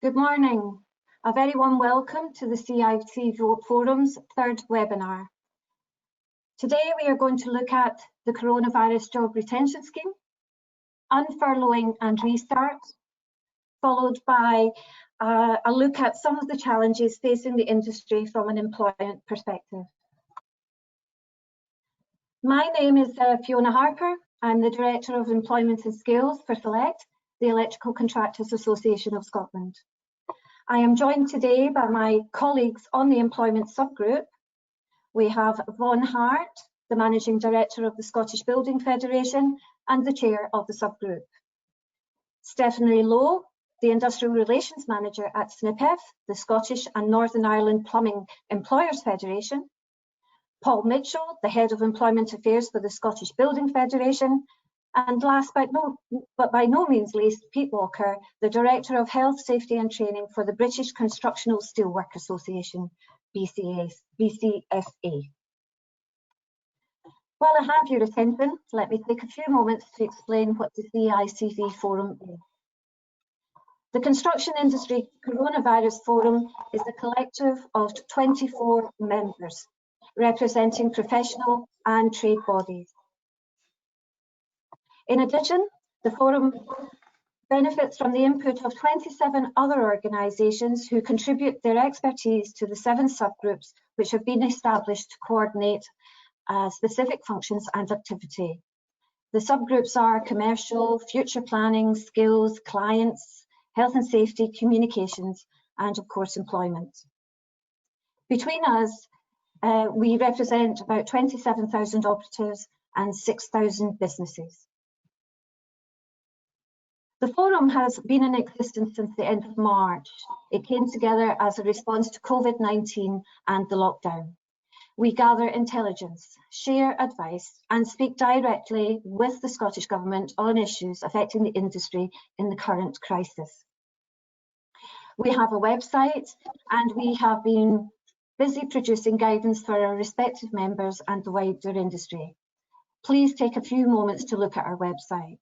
Good morning. A very warm welcome to the CICV Forum's third webinar. Today we are going to look at the Coronavirus Job Retention Scheme, Unfurloughing and Restart, followed by a look at some of the challenges facing the industry from an employment perspective. My name is Fiona Harper. I'm the Director of Employment and Skills for Select, the Electrical Contractors Association of Scotland. I am joined today by my colleagues on the employment subgroup. We have Vaughan Hart, the Managing Director of the Scottish Building Federation and the Chair of the subgroup. Stephanie Lowe, the Industrial Relations Manager at SNPF, the Scottish and Northern Ireland Plumbing Employers Federation. Paul Mitchell, the Head of Employment Affairs for the Scottish Building Federation. And last but by no means least, Pete Walker, the Director of Health, Safety and Training for the British Constructional Steelwork Association, BCSA. While I have your attention, let me take a few moments to explain what the CICV Forum is. The Construction Industry Coronavirus Forum is a collective of 24 members, representing professional and trade bodies. In addition, the Forum benefits from the input of 27 other organisations who contribute their expertise to the 7 subgroups which have been established to coordinate specific functions and activity. The subgroups are commercial, future planning, skills, clients, health and safety, communications, and of course employment. Between us, we represent about 27,000 operatives and 6,000 businesses. The Forum has been in existence since the end of March. It came together as a response to COVID-19 and the lockdown. We gather intelligence, share advice, and speak directly with the Scottish Government on issues affecting the industry in the current crisis. We have a website and we have been busy producing guidance for our respective members and the wider industry. Please take a few moments to look at our website.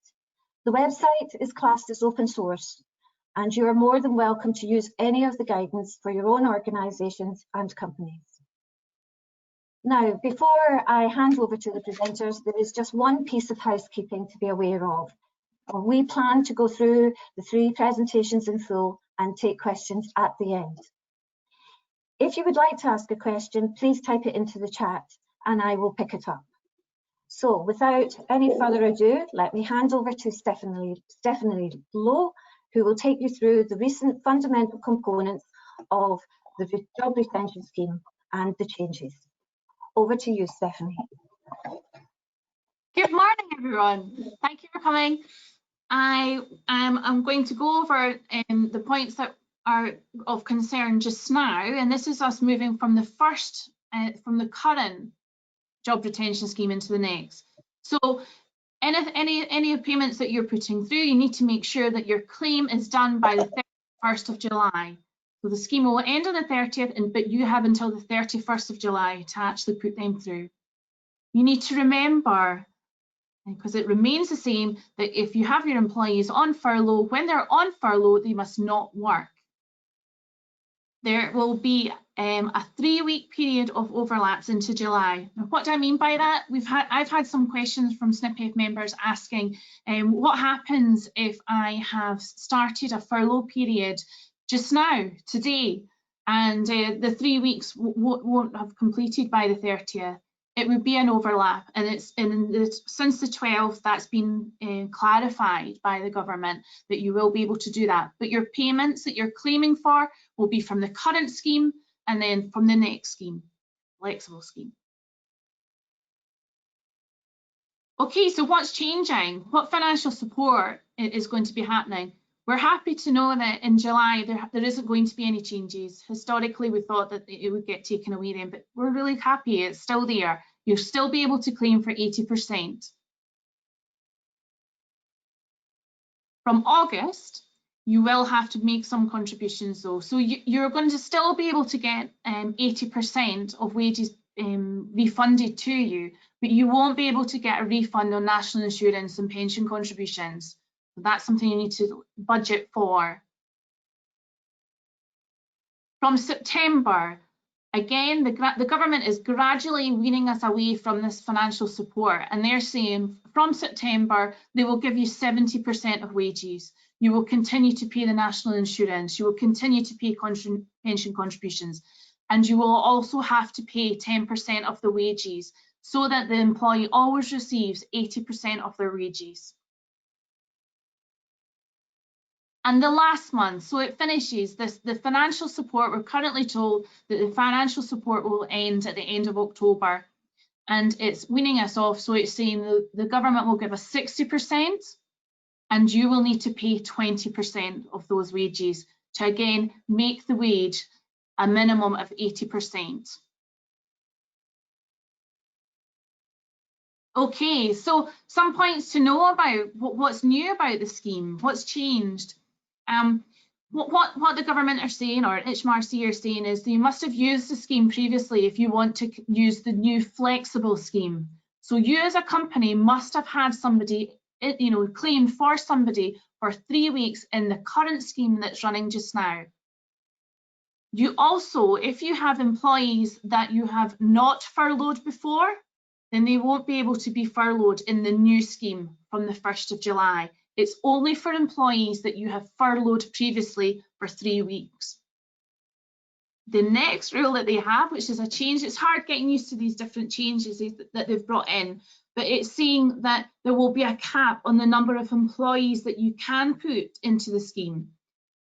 The website is classed as open source, and you are more than welcome to use any of the guidance for your own organisations and companies. Now, before I hand over to the presenters, there is just one piece of housekeeping to be aware of. We plan to go through the 3 presentations in full and take questions at the end. If you would like to ask a question, please type it into the chat and I will pick it up. So without any further ado, let me hand over to Stephanie Lowe, who will take you through the recent fundamental components of the job retention scheme and the changes. Over to you, Stephanie. Good morning, everyone. Thank you for coming. I'm going to go over the points that are of concern just now, and this is us moving from the current job retention scheme into the next. So any payments that you're putting through, you need to make sure that your claim is done by the 31st of July. So the scheme will end on the 30th, but you have until the 31st of July to actually put them through. You need to remember, because it remains the same, that if you have your employees on furlough, when they're on furlough, they must not work. There will be a 3-week period of overlaps into July. Now, what do I mean by that? I've had some questions from SNPF members asking what happens if I have started a furlough period just now, today, and the 3 weeks won't have completed by the 30th. It would be an overlap, and since the 12th that's been clarified by the government that you will be able to do that. But your payments that you're claiming for will be from the current scheme and then from the next scheme, flexible scheme. Okay, so what's changing? What financial support is going to be happening? We're happy to know that in July there isn't going to be any changes. Historically, we thought that it would get taken away then, but we're really happy it's still there. You'll still be able to claim for 80%. From August, you will have to make some contributions though. So you're going to still be able to get 80% of wages refunded to you, but you won't be able to get a refund on national insurance and pension contributions. That's something you need to budget for. From September, again, the government is gradually weaning us away from this financial support, and they're saying from September they will give you 70% of wages. You will continue to pay the national insurance, you will continue to pay pension contributions, and you will also have to pay 10% of the wages so that the employee always receives 80% of their wages. And the last month, so it finishes the financial support. We're currently told that the financial support will end at the end of October, and it's weaning us off. So it's saying the government will give us 60%, and you will need to pay 20% of those wages to again make the wage a minimum of 80%. Okay, so some points to know about what's new about the scheme, what's changed. What the government are saying, or HMRC are saying, is that you must have used the scheme previously if you want to use the new flexible scheme. So you as a company must have had somebody, claimed for somebody for 3 weeks in the current scheme that's running just now. You also, if you have employees that you have not furloughed before, then they won't be able to be furloughed in the new scheme from the 1st of July. It's only for employees that you have furloughed previously for 3 weeks. The next rule that they have, which is a change, it's hard getting used to these different changes that they've brought in, but it's saying that there will be a cap on the number of employees that you can put into the scheme.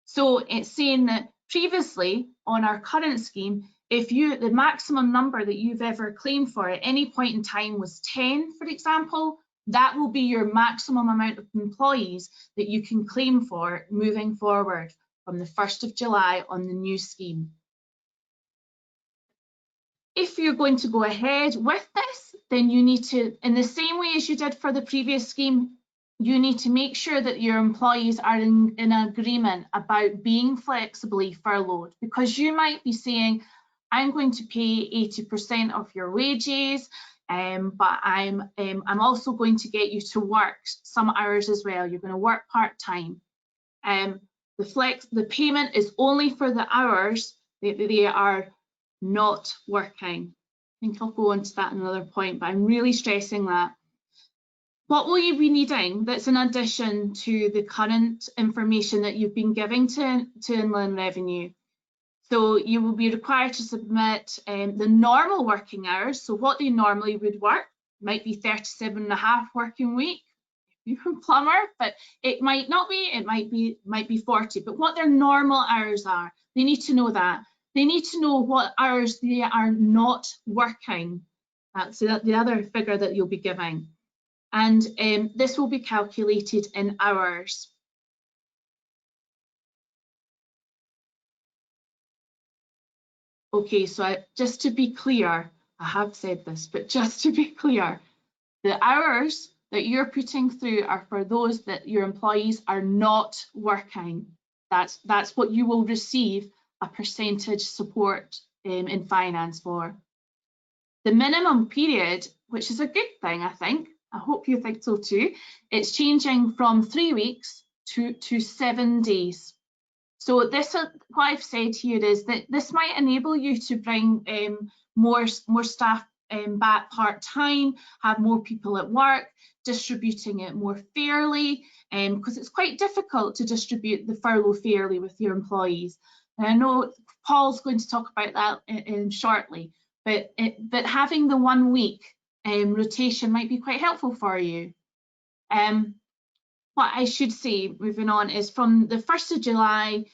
So it's saying that previously on our current scheme, if the maximum number that you've ever claimed for at any point in time was 10, for example, that will be your maximum amount of employees that you can claim for moving forward from the 1st of July on the new scheme. If you're going to go ahead with this, then you need to, in the same way as you did for the previous scheme, you need to make sure that your employees are in agreement about being flexibly furloughed, because you might be saying, I'm going to pay 80% of your wages, but I'm also going to get you to work some hours as well. You're going to work part-time. The payment is only for the hours that they are not working. I think I'll go on to that in another point, but I'm really stressing that. What will you be needing that's in addition to the current information that you've been giving to Inland Revenue? So you will be required to submit the normal working hours. So what they normally would work might be 37.5 working week if you're a plumber, but it might not be, it might be 40, but what their normal hours are, they need to know that. They need to know what hours they are not working. That's the other figure that you'll be giving. And this will be calculated in hours. Okay, so just to be clear, I have said this, but just to be clear, the hours that you're putting through are for those that your employees are not working. That's what you will receive a percentage support in finance for. The minimum period, which is a good thing, I think, I hope you think so too, it's changing from 3 weeks to 7 days. So this, what I've said here is that this might enable you to bring more staff back part-time, have more people at work, distributing it more fairly, because it's quite difficult to distribute the furlough fairly with your employees. And I know Paul's going to talk about that shortly, but having the 1 week rotation might be quite helpful for you. What I should say, moving on, is from the 1st of July,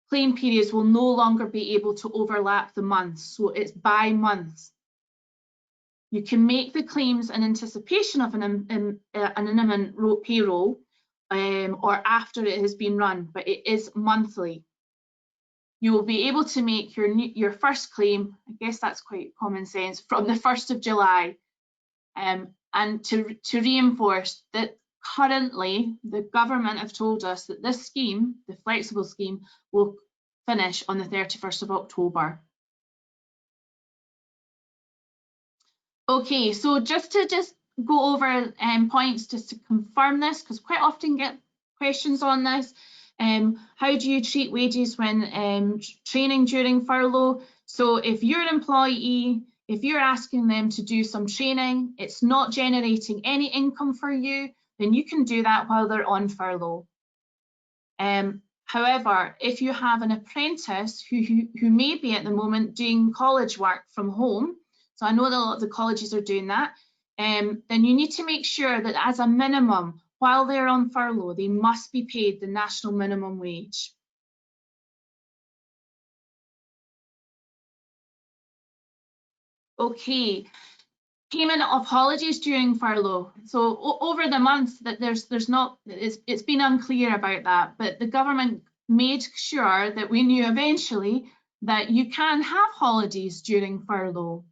claim periods will no longer be able to overlap the months, so it's by month. You can make the claims in anticipation of an imminent payroll or after it has been run, but it is monthly. You will be able to make your first claim, I guess that's quite common sense, from the 1st of July. And to reinforce that, currently the government have told us that this scheme, the flexible scheme, will finish on the 31st of October. Okay, so just to go over points just to confirm this, because quite often get questions on this. How do you treat wages when training during furlough? So if you're an employee, if you're asking them to do some training, it's not generating any income for you, then you can do that while they're on furlough. However, if you have an apprentice who may be at the moment doing college work from home, so I know that a lot of the colleges are doing that, then you need to make sure that as a minimum, while they're on furlough, they must be paid the national minimum wage. Okay, payment of holidays during furlough. So over the months that it's been unclear about that, but the government made sure that we knew eventually that you can have holidays during furlough.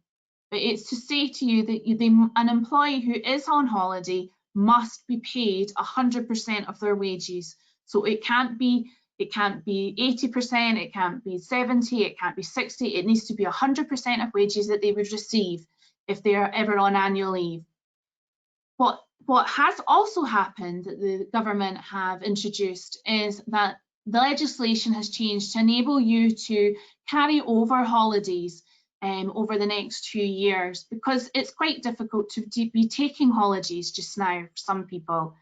But it's to say to you that an employee who is on holiday must be paid 100% of their wages. So it can't be 80%, it can't be 70, it can't be 60, it needs to be 100% of wages that they would receive if they are ever on annual leave. What has also happened that the government have introduced is that the legislation has changed to enable you to carry over holidays over the next 2 years, because it's quite difficult to be taking holidays just now for some people.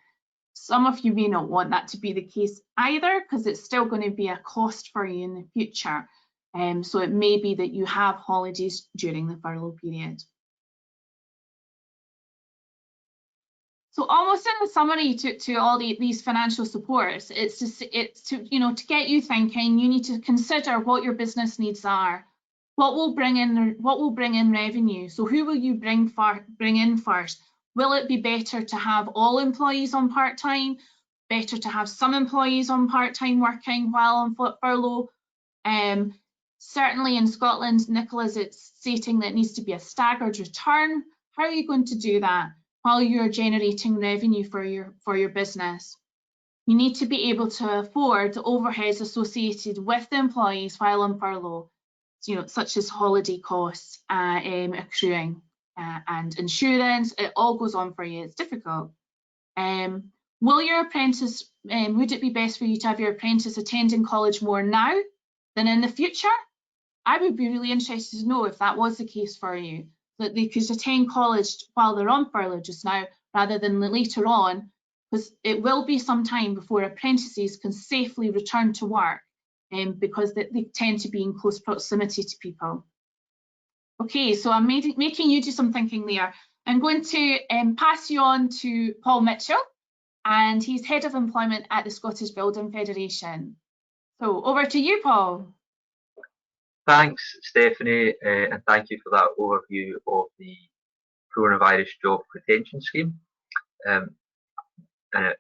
Some of you may not want that to be the case either, because it's still going to be a cost for you in the future. So it may be that you have holidays during the furlough period. So almost in a summary to all these financial supports, it's to get you thinking. You need to consider what your business needs are. What will bring in revenue? So who will you bring in first? Will it be better to have all employees on part-time? Better to have some employees on part-time working while on furlough? Certainly in Scotland, Nicola's it's stating that it needs to be a staggered return. How are you going to do that while you're generating revenue for your business? You need to be able to afford the overheads associated with the employees while on furlough, such as holiday costs, accruing, and insurance. It all goes on for you. It's difficult. Will your apprentice? Would it be best for you to have your apprentice attending college more now than in the future? I would be really interested to know if that was the case for you, that they could attend college while they're on furlough just now rather than later on, because it will be some time before apprentices can safely return to work, because they tend to be in close proximity to people. Okay, so I'm making you do some thinking there. I'm going to pass you on to Paul Mitchell, and he's Head of Employment at the Scottish Building Federation. So over to you, Paul. Thanks, Stephanie, and thank you for that overview of the Coronavirus Job Retention Scheme.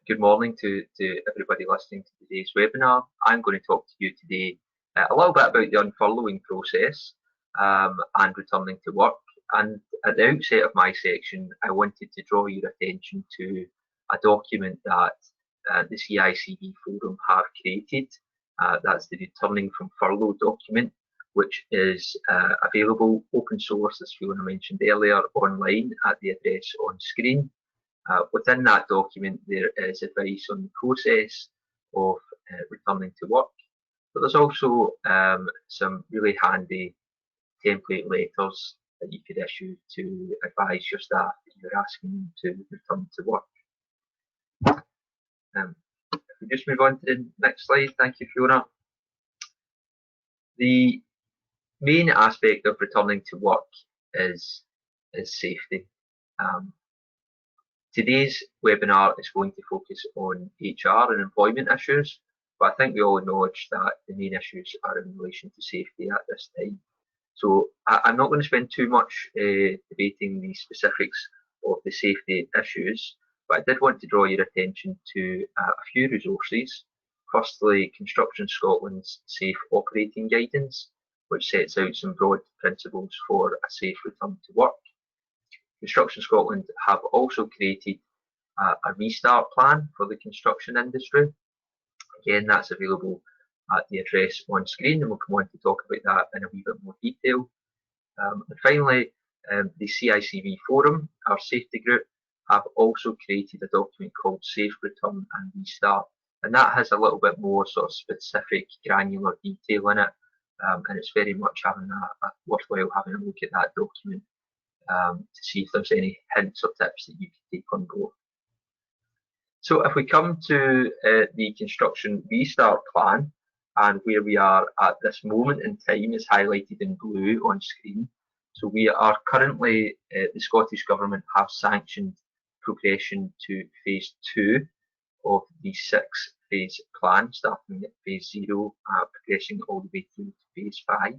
Good morning to everybody listening to today's webinar. I'm going to talk to you today a little bit about the unfurloughing process and returning to work. And at the outset of my section, I wanted to draw your attention to a document that the CICV Forum have created. That's the Returning from Furlough document, which is available open source, as Fiona mentioned earlier, online at the address on screen. Within that document, there is advice on the process of returning to work, but there's also some really handy template letters that you could issue to advise your staff that you're asking them to return to work. If we just move on to the next slide, thank you, Fiona. The main aspect of returning to work is safety. Today's webinar is going to focus on HR and employment issues, but I think we all acknowledge that the main issues are in relation to safety at this time. So I'm not going to spend too much debating the specifics of the safety issues, but I did want to draw your attention to a few resources. Firstly, Construction Scotland's Safe Operating Guidance, which sets out some broad principles for a safe return to work. Construction Scotland have also created a restart plan for the construction industry. Again, that's available at the address on screen, and we'll come on to talk about that in a wee bit more detail. And finally, the CICV Forum, our safety group, have also created a document called Safe Return and Restart, and that has a little bit more sort of specific granular detail in it, and it's very much worthwhile having a look at that document to see if there's any hints or tips that you can take on board. So if we come to the construction restart plan, and where we are at this moment in time is highlighted in blue on screen. So we are currently, the Scottish Government have sanctioned progression to phase 2 of the 6-phase plan, starting at phase 0, progressing all the way through to phase 5.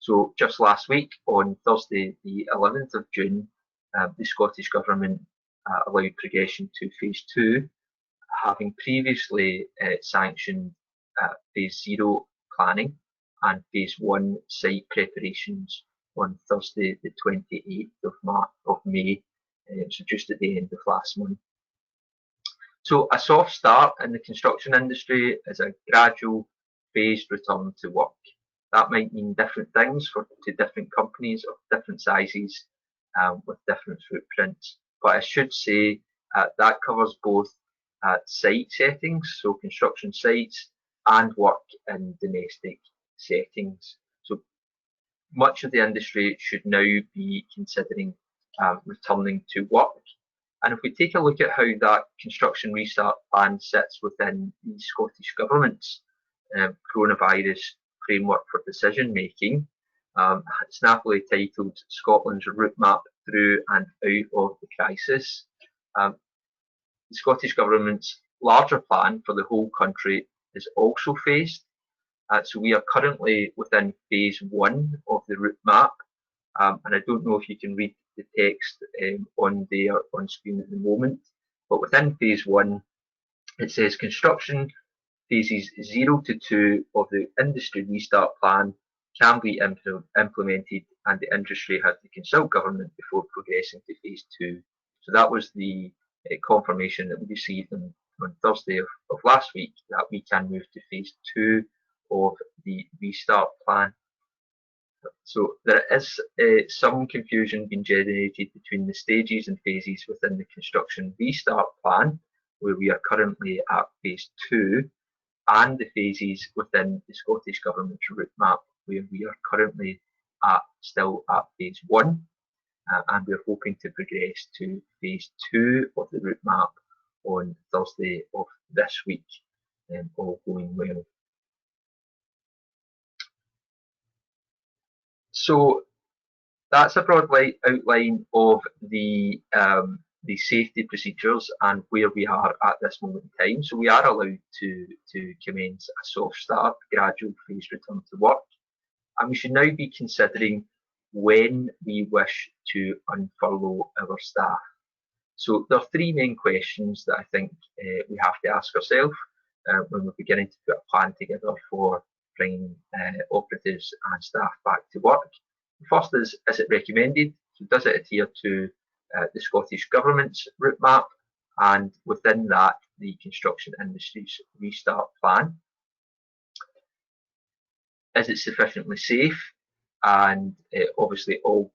So just last week, on Thursday, the 11th of June, the Scottish Government allowed progression to phase 2, having previously sanctioned phase 0 planning and phase 1 site preparations on Thursday, the 28th of May, so just at the end of last month. So a soft start in the construction industry is a gradual phased return to work. That might mean different things to different companies of different sizes with different footprints. But I should say that covers both site settings, so construction sites, and work in domestic settings. So much of the industry should now be considering returning to work. And if we take a look at how that construction restart plan sits within the Scottish Government's coronavirus framework for decision making, snappily titled Scotland's Route Map Through and Out of the Crisis, the Scottish Government's larger plan for the whole country is also phased. So we are currently within phase 1 of the route map, and I don't know if you can read the text on there on screen at the moment, but within phase 1 it says construction phases 0 to 2 of the industry restart plan can be implemented, and the industry has to consult government before progressing to phase 2. So that was the confirmation that we received on Thursday of last week, that we can move to phase 2 of the restart plan. So there is some confusion being generated between the stages and phases within the construction restart plan, where we are currently at phase 2, and the phases within the Scottish Government's route map, where we are currently still at phase 1, and we're hoping to progress to phase 2 of the route map on Thursday of this week, all going well. So that's a broad outline of the safety procedures and where we are at this moment in time. So we are allowed to commence a soft start, gradual phased return to work, and we should now be considering when we wish to unfurlough our staff. So there are 3 main questions that I think we have to ask ourselves when we're beginning to put a plan together for bringing operatives and staff back to work. The first is it recommended? So does it adhere to the Scottish Government's route map, and within that the construction industry's restart plan? Is it sufficiently safe? And obviously all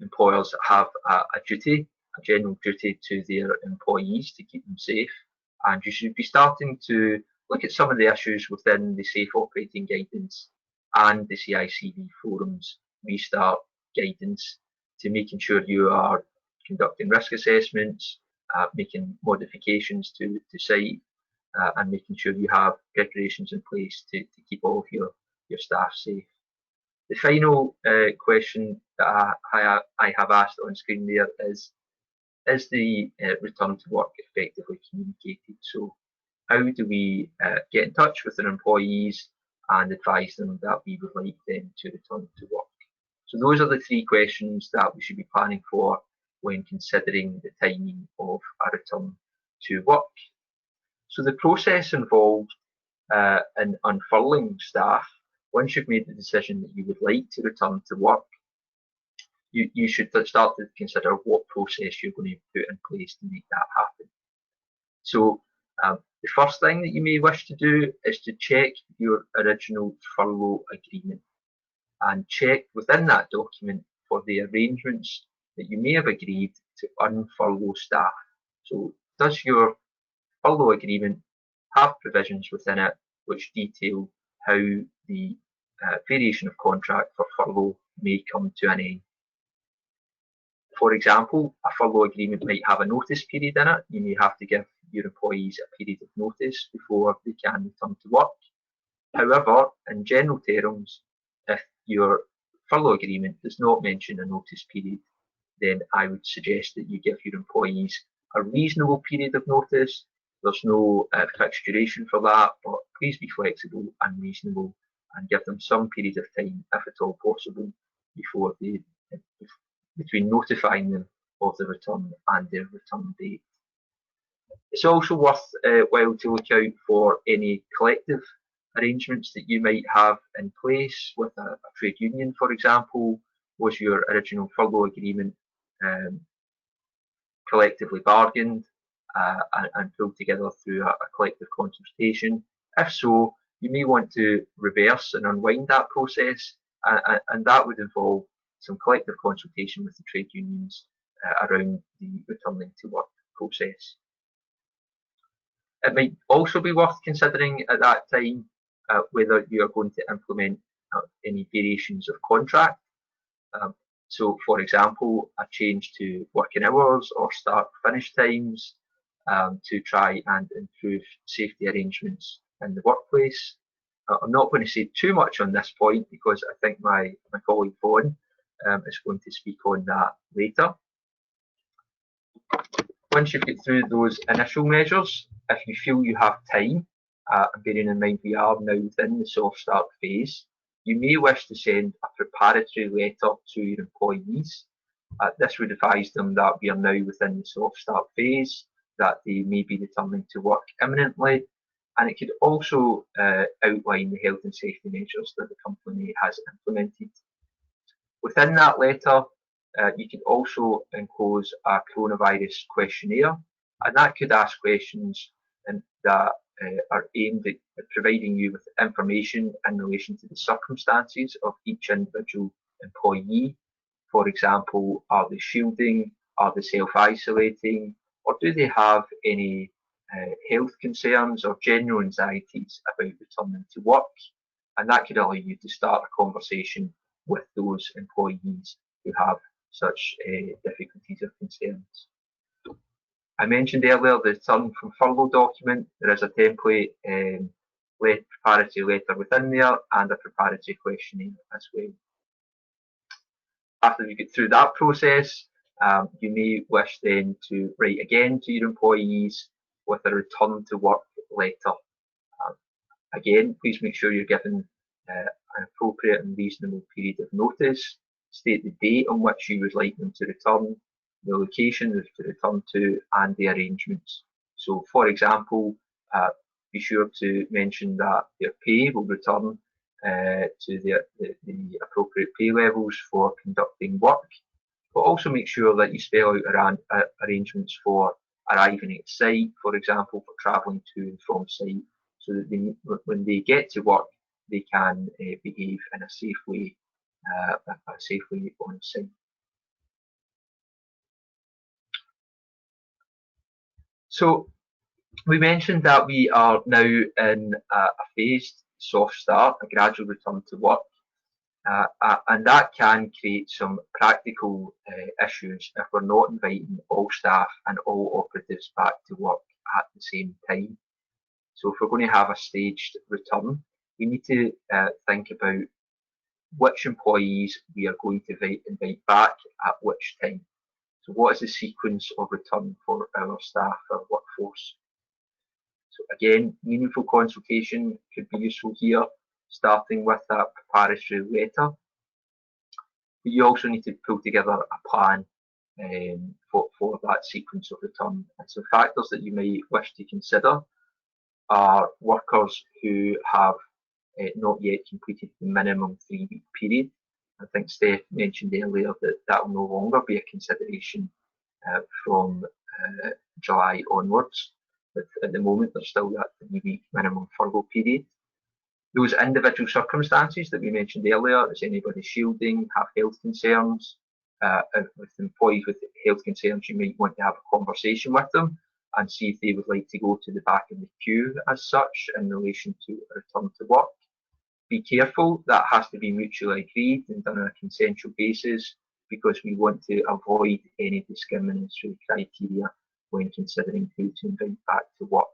employers have a general duty to their employees to keep them safe, and you should be starting to look at some of the issues within the Safe Operating Guidance and the CICV Forum's restart guidance, to making sure you are conducting risk assessments, making modifications to site, and making sure you have preparations in place to keep all of your staff safe. The final question that I have asked on screen there is the return to work effectively communicated? So how do we get in touch with our employees and advise them that we would like them to return to work? So those are the 3 questions that we should be planning for when considering the timing of a return to work. So the process involved in unfurling staff, once you've made the decision that you would like to return to work, you should start to consider what process you're going to put in place to make that happen. So the first thing that you may wish to do is to check your original furlough agreement and check within that document for the arrangements that you may have agreed to unfurlough staff. So does your furlough agreement have provisions within it which detail how the variation of contract for furlough may come to an end. For example, a furlough agreement might have a notice period in it. You may have to give your employees a period of notice before they can return to work. However, in general terms, if your furlough agreement does not mention a notice period, then I would suggest that you give your employees a reasonable period of notice. There's no fixed duration for that, but please be flexible and reasonable and give them some period of time, if at all possible, before between notifying them of the return and their return date. It's also worthwhile to look out for any collective arrangements that you might have in place with a trade union, for example. Was your original furlough agreement collectively bargained and pulled together through a collective consultation? If so, you may want to reverse and unwind that process, and that would involve some collective consultation with the trade unions around the returning to work process. It might also be worth considering at that time whether you are going to implement any variations of contract. So, for example, a change to working hours or start-finish times to try and improve safety arrangements in the workplace. I'm not going to say too much on this point because I think my colleague Vaughan is going to speak on that later. Once you've got through those initial measures, if you feel you have time, bearing in mind we are now within the soft start phase, you may wish to send a preparatory letter to your employees. This would advise them that we are now within the soft start phase, that they may be returning to work imminently, and it could also outline the health and safety measures that the company has implemented. Within that letter, you can also enclose a coronavirus questionnaire, and that could ask questions that are aimed at providing you with information in relation to the circumstances of each individual employee. For example, are they shielding, are they self-isolating, or do they have any health concerns or general anxieties about returning to work? And that could allow you to start a conversation with those employees who have such difficulties or concerns. I mentioned earlier the return from furlough document. There is a template preparatory letter within there and a preparatory questionnaire as well. After you get through that process, you may wish then to write again to your employees with a return to work letter. Again, please make sure you're given an appropriate and reasonable period of notice. State the date on which you would like them to return, the location to return to, and the arrangements. So, for example, be sure to mention that their pay will return to the appropriate pay levels for conducting work, but also make sure that you spell out arrangements for arriving at site, for example, for travelling to and from site, so that when they get to work, they can behave in a safe way on site. So we mentioned that we are now in a phased soft start, a gradual return to work, and that can create some practical issues if we're not inviting all staff and all operatives back to work at the same time. So if we're going to have a staged return, we need to think about which employees we are going to invite back at which time. So what is the sequence of return for our staff, our workforce? So again, meaningful consultation could be useful here, starting with a preparatory letter. But you also need to pull together a plan for that sequence of return. And so factors that you may wish to consider are workers who have not yet completed the minimum 3-week period. I think Steph mentioned earlier that that will no longer be a consideration from July onwards. But at the moment, there's still that 3-week minimum furlough period. Those individual circumstances that we mentioned earlier, is anybody shielding, have health concerns? With employees with health concerns, you might want to have a conversation with them and see if they would like to go to the back of the queue as such in relation to a return to work. Be careful, that has to be mutually agreed and done on a consensual basis, because we want to avoid any discriminatory criteria when considering who to invite back to work.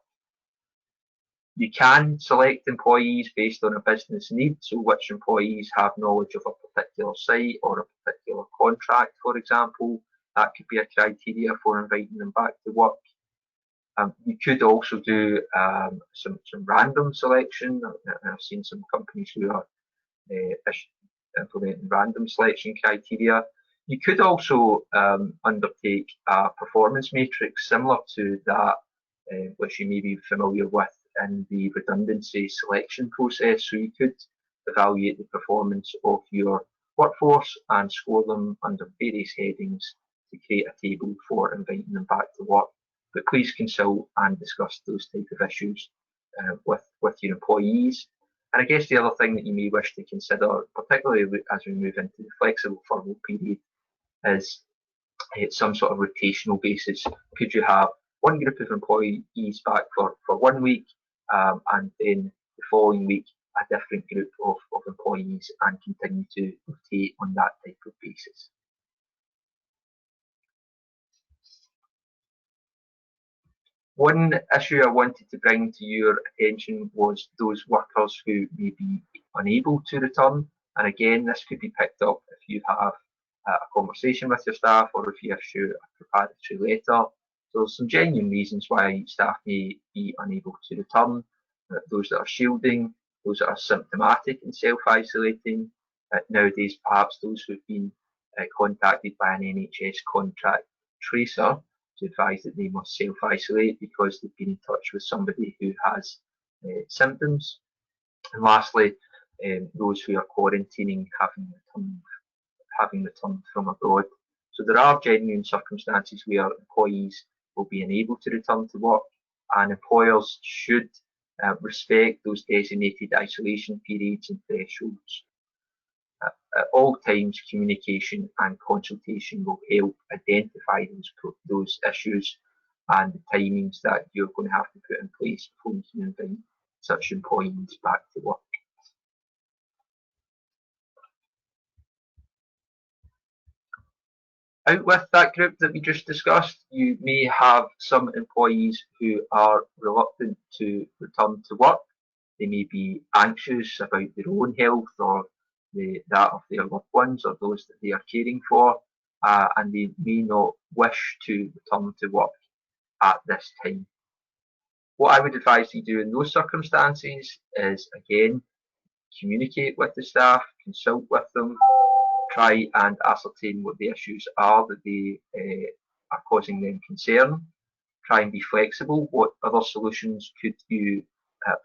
You can select employees based on a business need, so which employees have knowledge of a particular site or a particular contract, for example. That could be a criteria for inviting them back to work. You could also do some random selection. I've seen some companies who are implementing random selection criteria. You could also undertake a performance matrix similar to that which you may be familiar with in the redundancy selection process. So you could evaluate the performance of your workforce and score them under various headings to create a table for inviting them back to work. But please consult and discuss those type of issues with your employees. And I guess the other thing that you may wish to consider, particularly as we move into the flexible furlough period, is some sort of rotational basis. Could you have one group of employees back for 1 week, and then the following week a different group of employees, and continue to rotate on that type of basis? One issue I wanted to bring to your attention was those workers who may be unable to return. And again, this could be picked up if you have a conversation with your staff, or if you issue a preparatory letter. So there's some genuine reasons why staff may be unable to return. Those that are shielding, those that are symptomatic and self-isolating. Nowadays, perhaps those who've been contacted by an NHS contract tracer to advise that they must self-isolate because they've been in touch with somebody who has symptoms. And lastly, those who are quarantining having returned from abroad. So there are genuine circumstances where employees will be unable to return to work, and employers should respect those designated isolation periods and thresholds. At all times, communication and consultation will help identify those issues and the timings that you're going to have to put in place before you can invite such employees back to work. Out with that group that we just discussed, you may have some employees who are reluctant to return to work. They may be anxious about their own health or that of their loved ones or those that they are caring for, and they may not wish to return to work at this time. What I would advise you do in those circumstances is, again, communicate with the staff, consult with them, try and ascertain what the issues are that they are causing them concern. Try and be flexible. What other solutions could you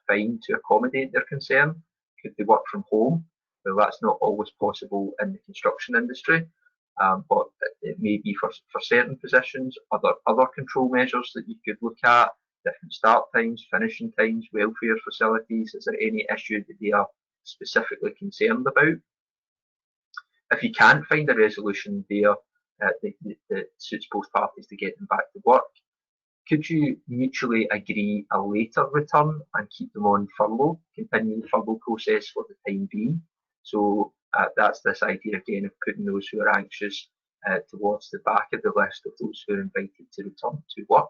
find to accommodate their concern? Could they work from home? Well, that's not always possible in the construction industry, but it may be for certain positions. Other control measures that you could look at: different start times, finishing times, welfare facilities. Is there any issue that they are specifically concerned about? If you can't find a resolution there that suits both parties to get them back to work, could you mutually agree a later return and keep them on furlough, continue the furlough process for the time being? So that's this idea again of putting those who are anxious towards the back of the list of those who are invited to return to work.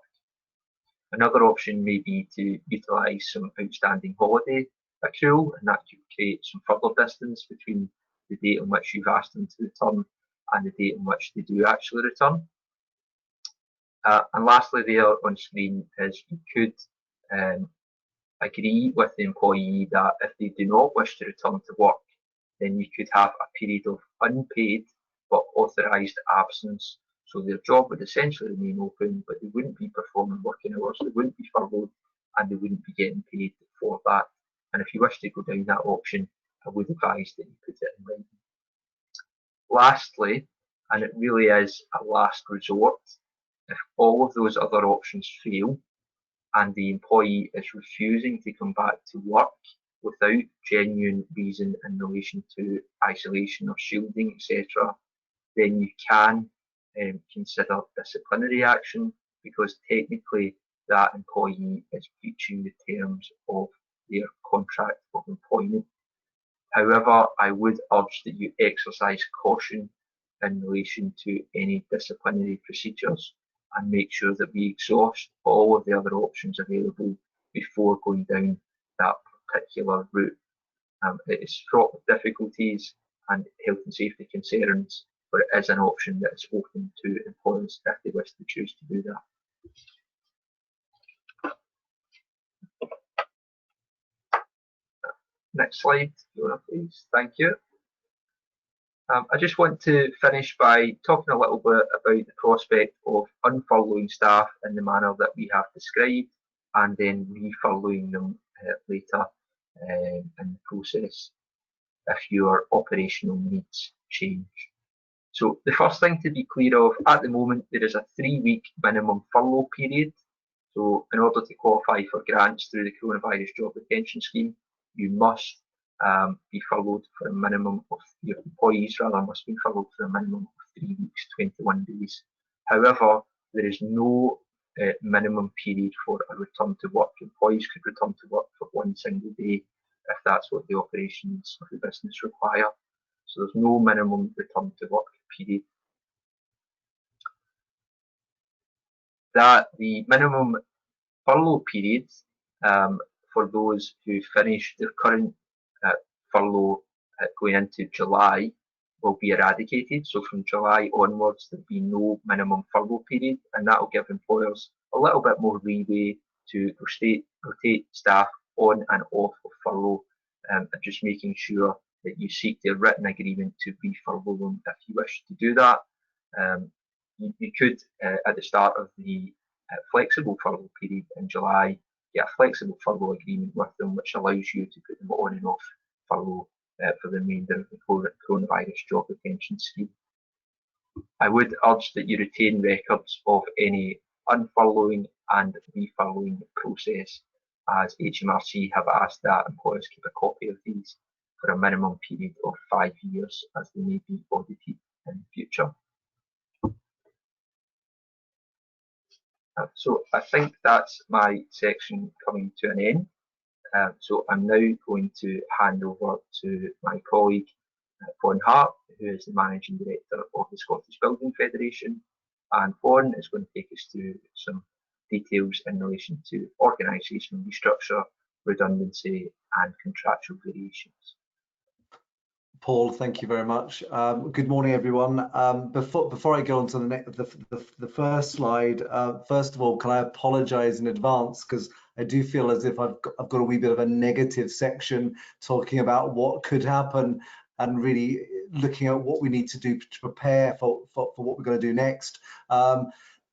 Another option may be to utilise some outstanding holiday accrual, and that could create some further distance between the date on which you've asked them to return and the date on which they do actually return. And lastly there on screen is you could agree with the employee that if they do not wish to return to work, then you could have a period of unpaid but authorised absence. So their job would essentially remain open, but they wouldn't be performing working hours, they wouldn't be furloughed, and they wouldn't be getting paid for that. And if you wish to go down that option, I would advise that you put it in writing. Lastly, and it really is a last resort, if all of those other options fail and the employee is refusing to come back to work without genuine reason in relation to isolation or shielding, etc., then you can consider disciplinary action, because technically that employee is breaching the terms of their contract of employment. However, I would urge that you exercise caution in relation to any disciplinary procedures and make sure that we exhaust all of the other options available before going down that particular route. It is fraught with difficulties and health and safety concerns, but it is an option that is open to employers if they wish to choose to do that. Next slide, Fiona, please. Thank you. I just want to finish by talking a little bit about the prospect of unfurloughing staff in the manner that we have described, and then re-furloughing them later in the process if your operational needs change. So the first thing to be clear of, at the moment there is a 3-week minimum furlough period. So in order to qualify for grants through the Coronavirus Job Retention Scheme, you must be furloughed for a minimum of, your employees rather must be furloughed for a minimum of 3 weeks, 21 days. However, there is no minimum period for a return to work. Employees could return to work for 1 single day if that's what the operations of the business require. So there's no minimum return to work period. That the minimum furlough period for those who finish their current furlough going into July will be eradicated. So from July onwards, there'll be no minimum furlough period, and that will give employers a little bit more leeway to rotate staff on and off of furlough, and just making sure that you seek their written agreement to re-furlough them if you wish to do that. You could, at the start of the flexible furlough period in July, get a flexible furlough agreement with them, which allows you to put them on and off furlough for the remainder of the Coronavirus Job Retention Scheme. I would urge that you retain records of any unfurloughing and re-furloughing process, as HMRC have asked that employers keep a copy of these for a minimum period of 5 years, as they may be audited in the future. So I think that's my section coming to an end. So I'm now going to hand over to my colleague, Fawn Hart, who is the Managing Director of the Scottish Building Federation. And Fawn is going to take us through some details in relation to organisation restructure, redundancy and contractual variations. Paul, thank you very much. Good morning, everyone. Before I go on to the first slide, first of all, can I apologise in advance, because I do feel as if I've got a wee bit of a negative section talking about what could happen and really looking at what we need to do to prepare for what we're going to do next.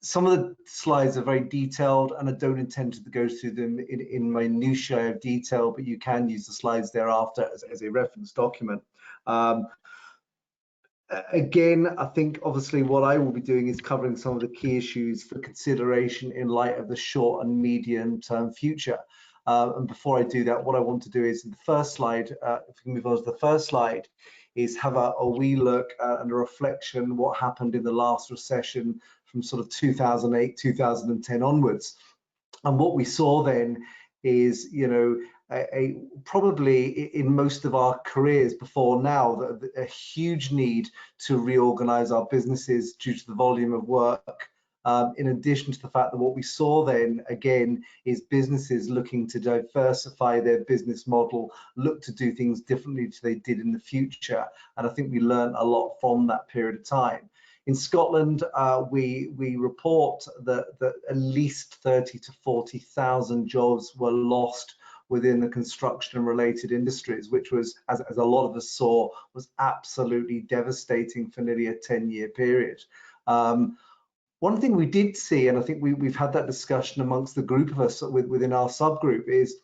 Some of the slides are very detailed, and I don't intend to go through them in minutiae of detail, but you can use the slides thereafter as a reference document. Again, I think obviously what I will be doing is covering some of the key issues for consideration in light of the short and medium term future. And before I do that, what I want to do is in the first slide, if we can move on to the first slide, is have a wee look and a reflection what happened in the last recession from sort of 2008, 2010 onwards. And what we saw then is, you know, probably in most of our careers before now, a huge need to reorganize our businesses due to the volume of work. In addition to the fact that what we saw then again is businesses looking to diversify their business model, look to do things differently to they did in the future. And I think we learned a lot from that period of time. In Scotland, we report that at least 30 to 40,000 jobs were lost within the construction and related industries, which was, as a lot of us saw, was absolutely devastating for nearly a 10-year period. One thing we did see, and I think we've had that discussion amongst the group of us within our subgroup, is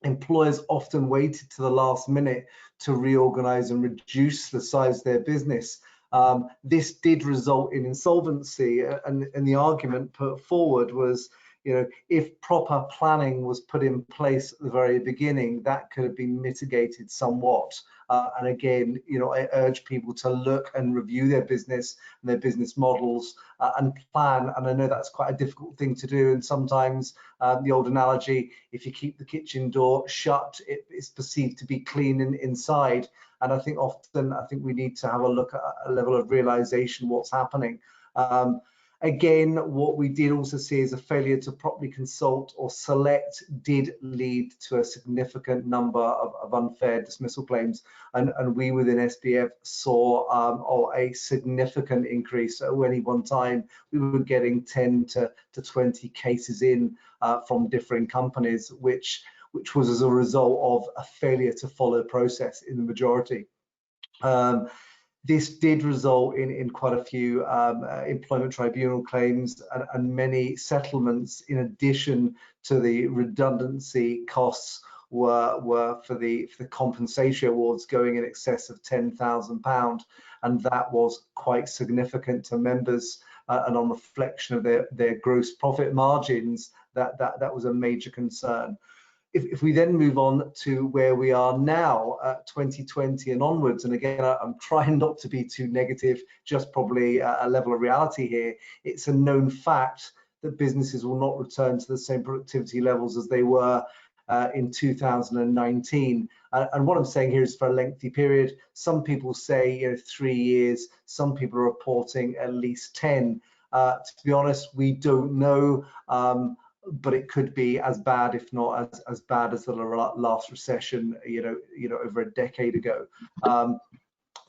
employers often waited to the last minute to reorganize and reduce the size of their business. This did result in insolvency, and the argument put forward was, You know, if proper planning was put in place at the very beginning, that could have been mitigated somewhat. And again, you know, I urge people to look and review their business and their business models and plan. And I know that's quite a difficult thing to do. And sometimes the old analogy, if you keep the kitchen door shut, it is perceived to be clean inside. And I think often, we need to have a look at a level of realization what's happening. Again, what we did also see is a failure to properly consult or select did lead to a significant number of unfair dismissal claims. And we within SPF saw a significant increase. At any one time, we were getting 10 to 20 cases in from different companies, which was as a result of a failure to follow process in the majority. This did result in quite a few employment tribunal claims and many settlements, in addition to the redundancy costs, were for the compensation awards going in excess of £10,000, and that was quite significant to members. And on reflection of their gross profit margins, that was a major concern. If we then move on to where we are now, 2020 and onwards, and again, I'm trying not to be too negative, just probably a level of reality here. It's a known fact that businesses will not return to the same productivity levels as they were in 2019. And what I'm saying here is for a lengthy period. Some people say 3 years, some people are reporting at least 10. To be honest, we don't know. But it could be as bad, if not as bad as the last recession, over a decade ago. I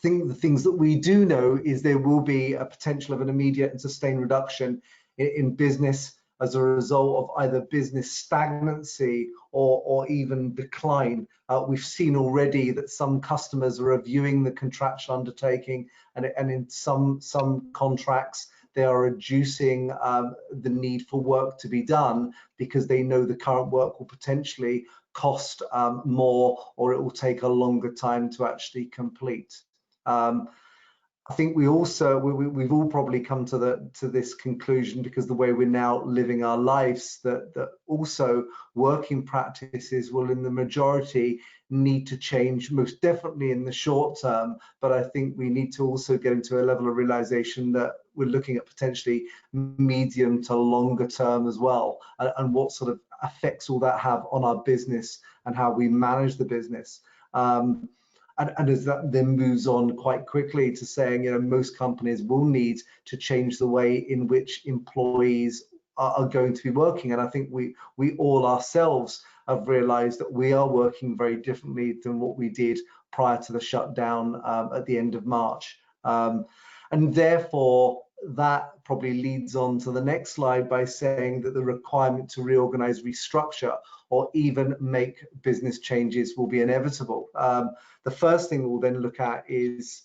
think the things that we do know is there will be a potential of an immediate and sustained reduction in business as a result of either business stagnancy or even decline. We've seen already that some customers are reviewing the contractual undertaking, and in some contracts, they are reducing the need for work to be done because they know the current work will potentially cost more, or it will take a longer time to actually complete. I think we've all probably come to this conclusion because the way we're now living our lives, that also working practices will in the majority need to change, most definitely in the short term, but I think we need to also get into a level of realization that we're looking at potentially medium to longer term as well, and what sort of effects will that have on our business and how we manage the business. And as that then moves on quite quickly to saying, most companies will need to change the way in which employees are going to be working. And I think we all ourselves have realized that we are working very differently than what we did prior to the shutdown at the end of March. And therefore, that probably leads on to the next slide by saying that the requirement to reorganize, restructure, or even make business changes will be inevitable. The first thing we'll then look at is,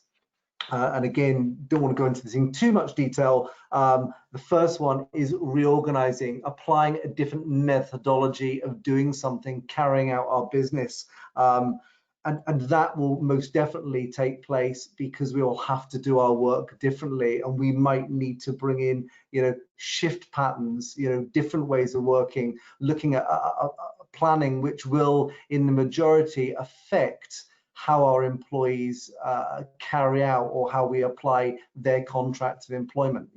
and again, don't want to go into this in too much detail, the first one is reorganizing, applying a different methodology of doing something, carrying out our business. And that will most definitely take place because we all have to do our work differently, and we might need to bring in, shift patterns, different ways of working, looking at planning, which will, in the majority, affect how our employees carry out or how we apply their contracts of employment.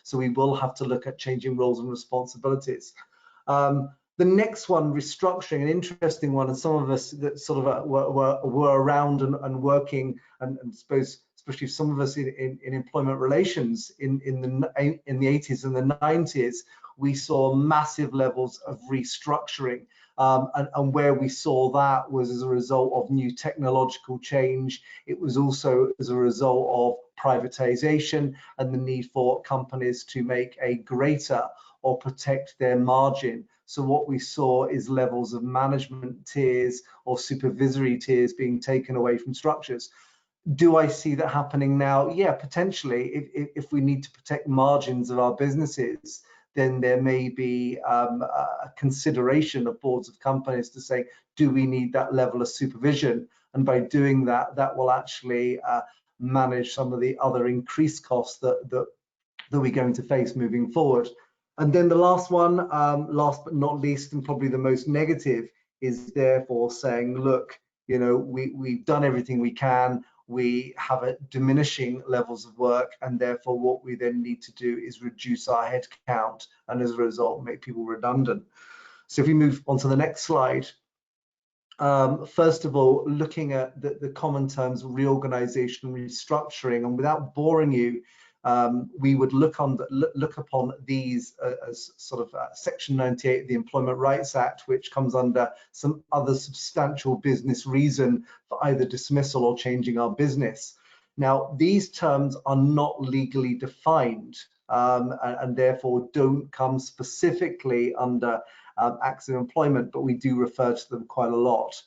So we will have to look at changing roles and responsibilities. The next one, restructuring, an interesting one, and some of us that sort of were around and working, and suppose especially some of us in employment relations in the 80s and the 90s, we saw massive levels of restructuring, and where we saw that was as a result of new technological change. It was also as a result of privatization and the need for companies to make a greater or protect their margin. So what we saw is levels of management tiers or supervisory tiers being taken away from structures. Do I see that happening now? Yeah, potentially. If we need to protect margins of our businesses, then there may be a consideration of boards of companies to say, do we need that level of supervision? And by doing that, that will actually manage some of the other increased costs that we're going to face moving forward. And then the last one, last but not least, and probably the most negative, is therefore saying, look, you know, we've done everything we can, we have a diminishing levels of work, and therefore what we then need to do is reduce our head count, and as a result make people redundant. So if we move on to the next slide, first of all, looking at the common terms reorganisation and restructuring, and without boring you, we would look upon these as sort of Section 98 of the Employment Rights Act, which comes under some other substantial business reason for either dismissal or changing our business. Now, these terms are not legally defined, and therefore don't come specifically under acts of employment, but we do refer to them quite a lot.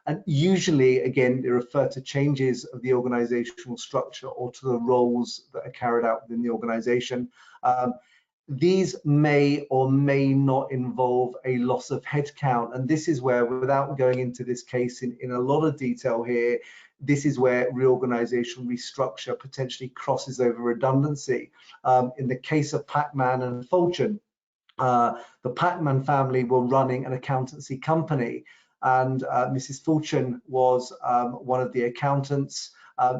And usually, again, they refer to changes of the organizational structure or to the roles that are carried out within the organization. These may or may not involve a loss of headcount. And this is where, without going into this case in a lot of detail here, this is where reorganisation restructure potentially crosses over redundancy. In the case of Pacman and Fulton, the Pacman family were running an accountancy company, and Mrs. Fulton was one of the accountants.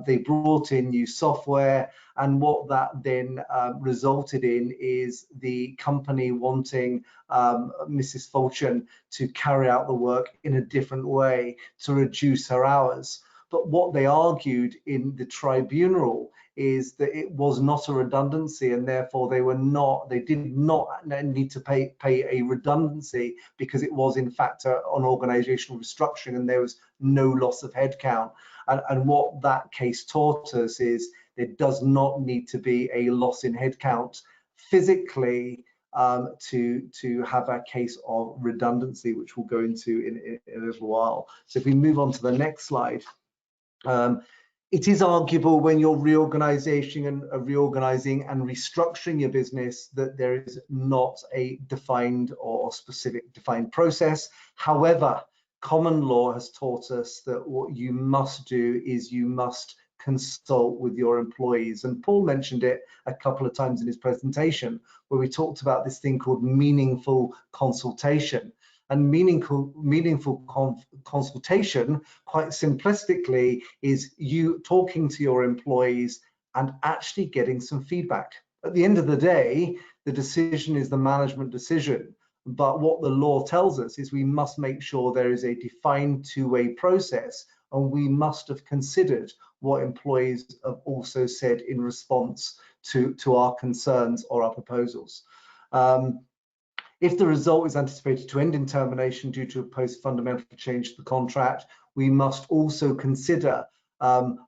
They brought in new software, and what that then resulted in is the company wanting Mrs. Fulton to carry out the work in a different way to reduce her hours. But what they argued in the tribunal is that it was not a redundancy, and therefore they did not need to pay a redundancy because it was in fact an organizational restructuring and there was no loss of headcount. And what that case taught us is there does not need to be a loss in headcount physically to have a case of redundancy, which we'll go into in a little while. So if we move on to the next slide. It is arguable when you're reorganizing and restructuring your business that there is not a defined or specific defined process. However, common law has taught us that what you must do is you must consult with your employees. And Paul mentioned it a couple of times in his presentation, where we talked about this thing called meaningful consultation. And meaningful consultation, quite simplistically, is you talking to your employees and actually getting some feedback. At the end of the day, the decision is the management decision. But what the law tells us is we must make sure there is a defined two-way process, and we must have considered what employees have also said in response to our concerns or our proposals. If the result is anticipated to end in termination due to a post-fundamental change to the contract, we must also consider,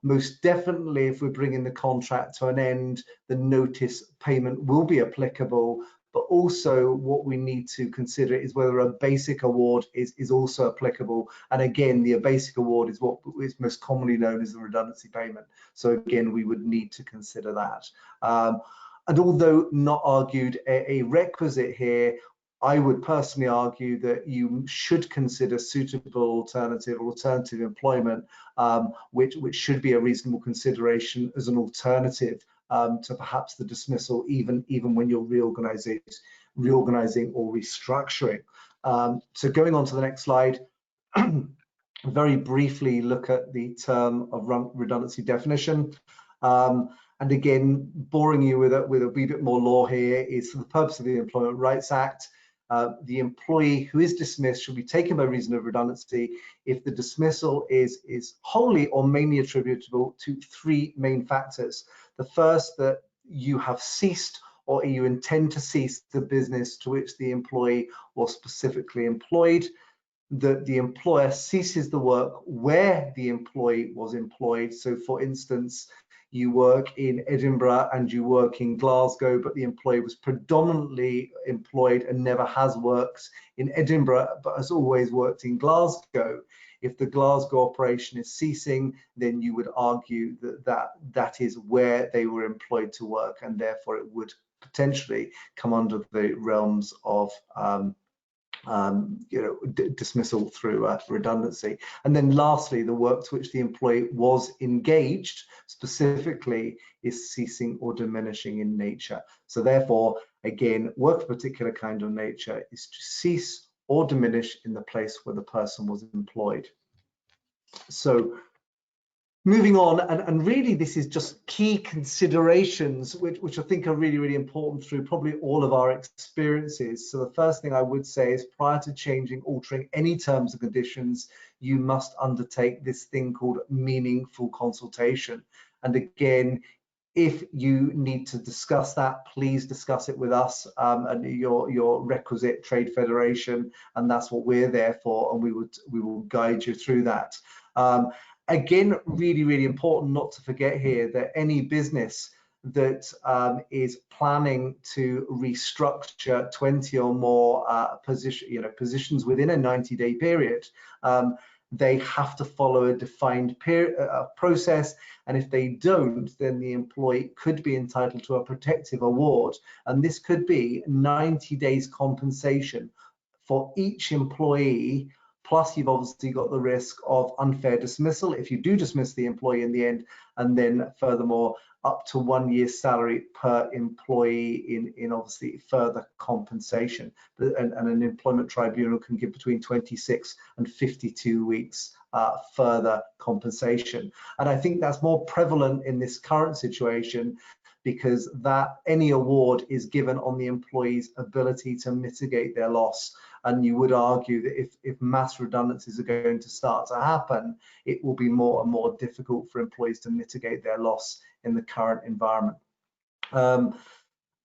most definitely if we're bringing the contract to an end, the notice payment will be applicable, but also what we need to consider is whether a basic award is also applicable. And again, the basic award is what is most commonly known as the redundancy payment. So again, we would need to consider that. And although not argued a requisite here, I would personally argue that you should consider suitable alternative employment, which should be a reasonable consideration as an alternative to perhaps the dismissal, even when you're reorganizing or restructuring. So going on to the next slide, very briefly look at the term of redundancy definition. And again, boring you with a wee bit more law here, is for the purpose of the Employment Rights Act, the employee who is dismissed should be taken by reason of redundancy if the dismissal is wholly or mainly attributable to three main factors. The first, that you have ceased or you intend to cease the business to which the employee was specifically employed. That the employer ceases the work where the employee was employed. So for instance, you work in Edinburgh and you work in Glasgow, but the employee was predominantly employed and never has worked in Edinburgh, but has always worked in Glasgow. If the Glasgow operation is ceasing, then you would argue that is where they were employed to work, and therefore it would potentially come under the realms of dismissal through redundancy. And then lastly, the work to which the employee was engaged specifically is ceasing or diminishing in nature. So therefore, again, work of a particular kind of nature is to cease or diminish in the place where the person was employed. So moving on, and really this is just key considerations which I think are really, really important through probably all of our experiences. So the first thing I would say is, prior to altering any terms and conditions, you must undertake this thing called meaningful consultation. And again, if you need to discuss that, please discuss it with us and your requisite trade federation, and that's what we're there for, and we will guide you through that. Again, really, really important not to forget here that any business that is planning to restructure 20 or more positions within a 90-day period, they have to follow a defined process, and if they don't, then the employee could be entitled to a protective award, and this could be 90 days compensation for each employee. Plus, you've obviously got the risk of unfair dismissal if you do dismiss the employee in the end, and then furthermore, up to 1 year's salary per employee in obviously further compensation. And an employment tribunal can give between 26 and 52 weeks further compensation. And I think that's more prevalent in this current situation, because that any award is given on the employee's ability to mitigate their loss. And you would argue that if mass redundancies are going to start to happen, it will be more and more difficult for employees to mitigate their loss in the current environment.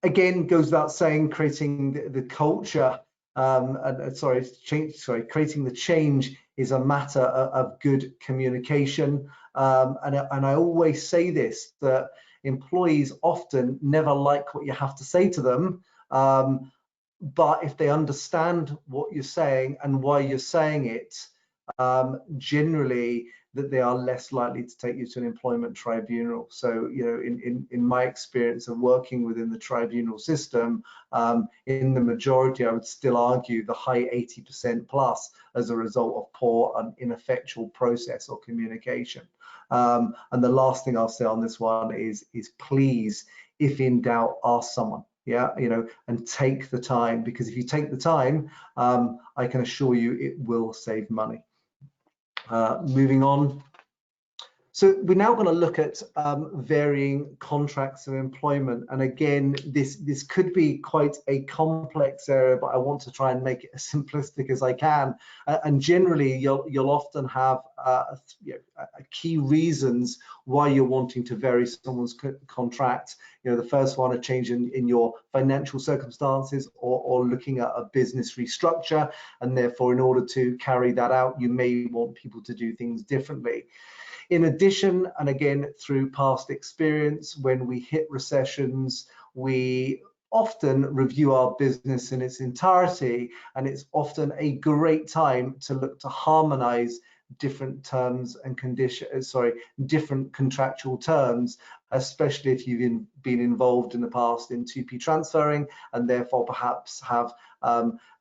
Again, goes without saying, creating the culture, creating the change is a matter of good communication. And I always say this, that employees often never like what you have to say to them, but if they understand what you're saying and why you're saying it, generally that they are less likely to take you to an employment tribunal. So, in my experience of working within the tribunal system, in the majority, I would still argue the high 80% plus as a result of poor and ineffectual process or communication. And the last thing I'll say on this one is please, if in doubt, ask someone. Yeah, and take the time, because if you take the time, I can assure you it will save money. Moving on. So we're now going to look at varying contracts of employment, and again, this could be quite a complex area, but I want to try and make it as simplistic as I can. And generally, you'll often have key reasons why you're wanting to vary someone's contract. The first one, a change in your financial circumstances, or looking at a business restructure, and therefore, in order to carry that out, you may want people to do things differently. In addition, and again, through past experience, when we hit recessions, we often review our business in its entirety, and it's often a great time to look to harmonize different terms and conditions, different contractual terms, especially if you've been involved in the past in 2P transferring, and therefore perhaps have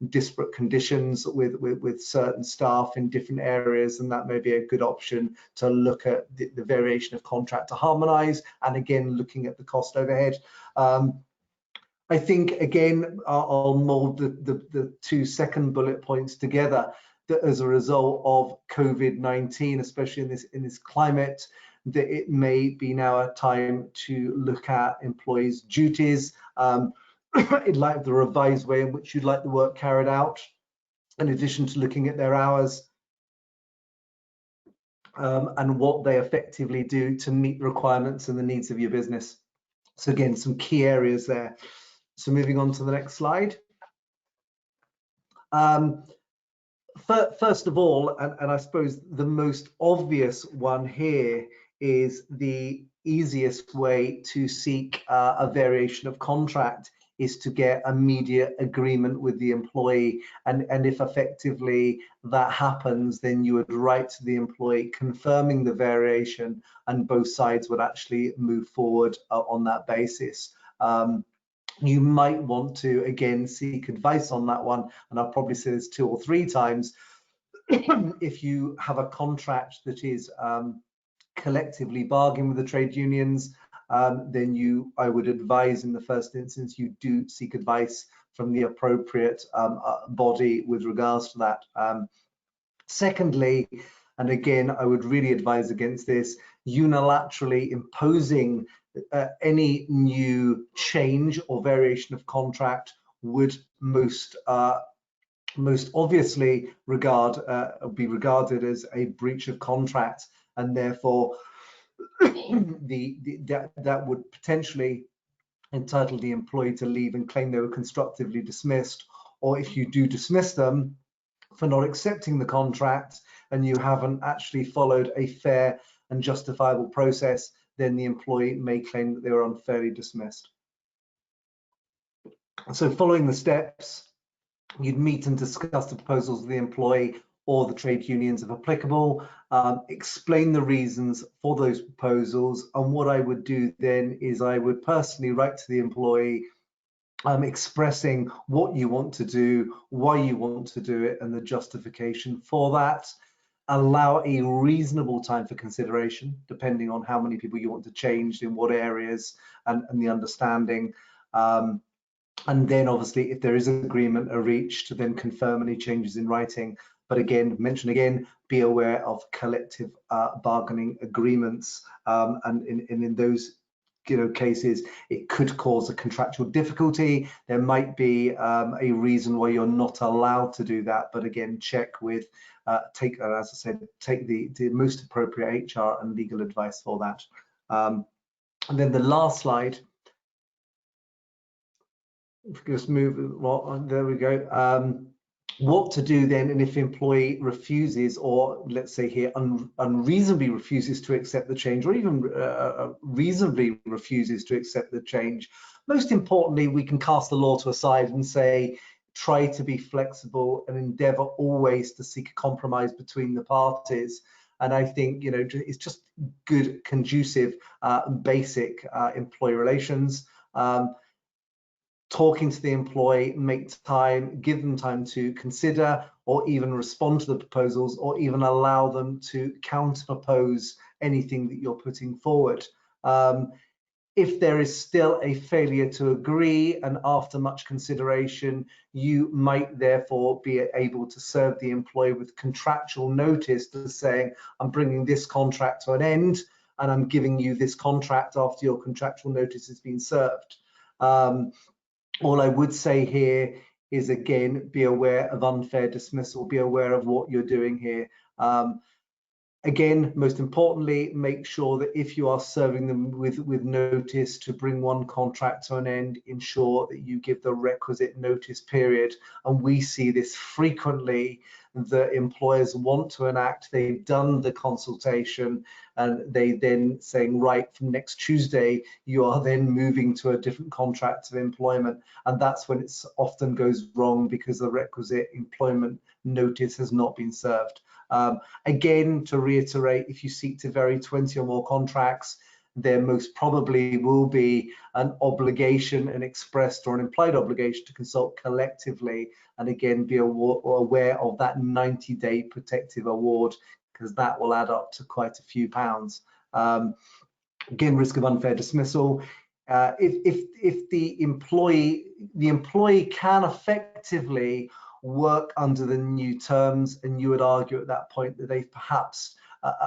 disparate conditions with certain staff in different areas, and that may be a good option to look at the variation of contract to harmonize, and again, looking at the cost overhead. I think, again, I'll mold the two second bullet points together, that as a result of COVID-19, especially in this climate, that it may be now a time to look at employees' duties in light of the revised way in which you'd like the work carried out, in addition to looking at their hours and what they effectively do to meet the requirements and the needs of your business. So again, some key areas there. So moving on to the next slide. First of all, and I suppose the most obvious one here, is the easiest way to seek a variation of contract is to get immediate agreement with the employee, and if effectively that happens, then you would write to the employee confirming the variation, and both sides would actually move forward on that basis. you might want to again seek advice on that one, and I'll probably say this 2 or 3 times. If you have a contract that is collectively bargained with the trade unions, then I would advise in the first instance you do seek advice from the appropriate body with regards to that. Secondly, and again, I would really advise against this, unilaterally imposing any new change or variation of contract would most obviously be regarded as a breach of contract, and therefore that would potentially entitle the employee to leave and claim they were constructively dismissed, or if you do dismiss them for not accepting the contract and you haven't actually followed a fair and justifiable process, then the employee may claim that they were unfairly dismissed. So following the steps, you'd meet and discuss the proposals of the employee or the trade unions if applicable, explain the reasons for those proposals, and what I would do then is I would personally write to the employee expressing what you want to do, why you want to do it, and the justification for that. Allow a reasonable time for consideration, depending on how many people you want to change, in what areas, and the understanding. And then obviously, if there is agreement reached, to then confirm any changes in writing. But again, be aware of collective bargaining agreements, and in those cases, it could cause a contractual difficulty. There might be a reason why you're not allowed to do that, but again, check with, take the most appropriate HR and legal advice for that. And then the last slide, if we just move, well, there we go. What to do then, and if the employee refuses, or let's say here unreasonably refuses to accept the change, or even reasonably refuses to accept the change. Most importantly, we can cast the law to a side and say, try to be flexible and endeavour always to seek a compromise between the parties. And I think it's just good, conducive, basic employee relations. Talking to the employee, give them time to consider or even respond to the proposals, or even allow them to counter-propose anything that you're putting forward. If there is still a failure to agree, and after much consideration, you might therefore be able to serve the employee with contractual notice to saying, I'm bringing this contract to an end, and I'm giving you this contract after your contractual notice has been served. All I would say here is, again, be aware of unfair dismissal, be aware of what you're doing here. Again, most importantly, make sure that if you are serving them with notice to bring one contract to an end, ensure that you give the requisite notice period. And we see this frequently, that employers want to enact, they've done the consultation, and they then saying, right, from next Tuesday, you are then moving to a different contract of employment. And that's when it often goes wrong, because the requisite employment notice has not been served. Again, to reiterate, if you seek to vary 20 or more contracts, there most probably will be an obligation, an expressed or an implied obligation, to consult collectively, and again, be aware of that 90-day protective award, because that will add up to quite a few pounds. Again, risk of unfair dismissal. If the employee can effectively work under the new terms, and you would argue at that point that they've perhaps